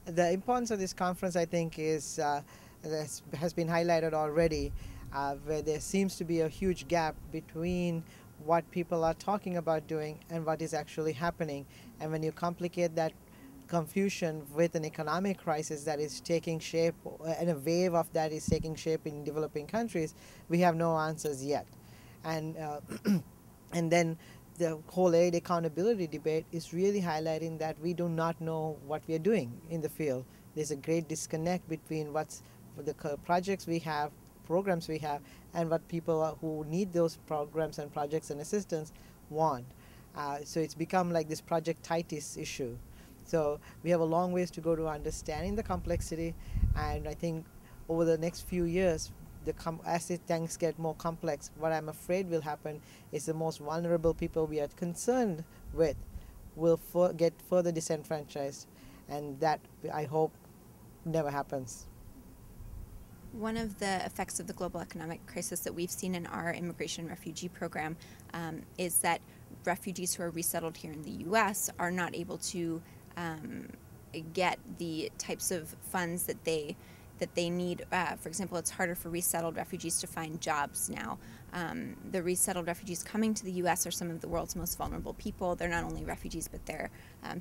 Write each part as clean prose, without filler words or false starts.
The importance of this conference, I think, has been highlighted already, where there seems to be a huge gap between what people are talking about doing and what is actually happening. And when you complicate that confusion with an economic crisis that is taking shape, and a wave of that is taking shape in developing countries, we have no answers yet. And and then the whole aid accountability debate is really highlighting that we do not know what we are doing in the field. There's a great disconnect between what's the projects we have, programs we have, and what people who need those programs and projects and assistance want. So it's become like this projectitis issue. So we have a long ways to go to understanding the complexity, and I think over the next few years, as things get more complex, what I'm afraid will happen is the most vulnerable people we are concerned with will get further disenfranchised, and that, I hope, never happens. One of the effects of the global economic crisis that we've seen in our immigration and refugee program is that refugees who are resettled here in the U.S. are not able to get the types of funds that they need. For example, it's harder for resettled refugees to find jobs now. The resettled refugees coming to the U.S. are some of the world's most vulnerable people. They're not only refugees, but they're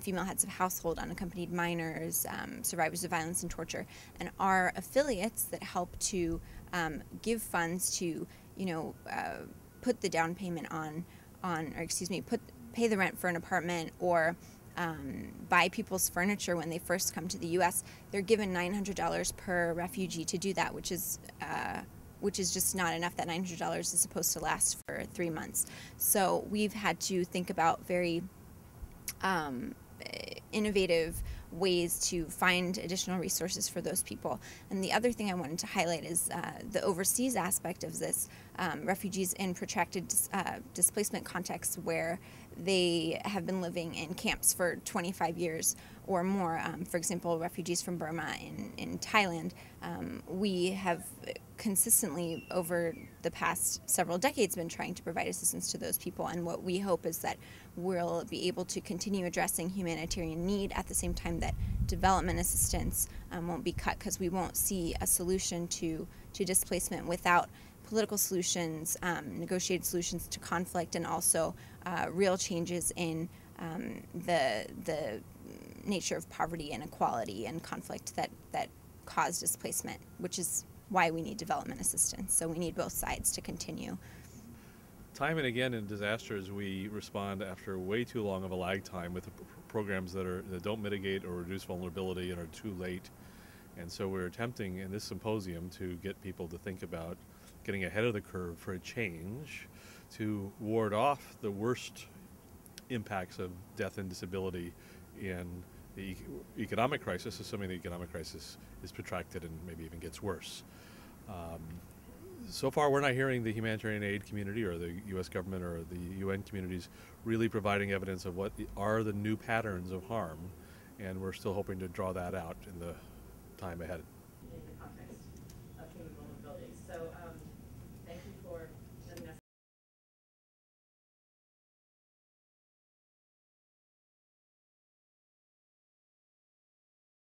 female heads of household, unaccompanied minors, survivors of violence and torture. And our affiliates that help to give funds to, put the down payment pay the rent for an apartment, or buy people's furniture when they first come to the U.S., they're given $900 per refugee to do that, which is just not enough. That $900 is supposed to last for 3 months. So we've had to think about very innovative ways to find additional resources for those people. And the other thing I wanted to highlight is the overseas aspect of this. Refugees in protracted displacement contexts where they have been living in camps for 25 years or more. For example, refugees from Burma in Thailand. We have consistently over the past several decades been trying to provide assistance to those people, and what we hope is that we'll be able to continue addressing humanitarian need at the same time that development assistance won't be cut, because we won't see a solution to displacement without political solutions, negotiated solutions to conflict, and also real changes in the nature of poverty, inequality, and conflict that cause displacement, which is why we need development assistance. So we need both sides to continue. Time and again in disasters, we respond after way too long of a lag time with programs that don't mitigate or reduce vulnerability and are too late. And so we're attempting in this symposium to get people to think about getting ahead of the curve for a change to ward off the worst impacts of death and disability in the economic crisis, assuming the economic crisis is protracted and maybe even gets worse. So far, we're not hearing the humanitarian aid community or the U.S. government or the UN communities really providing evidence of what are the new patterns of harm, and we're still hoping to draw that out in the time ahead.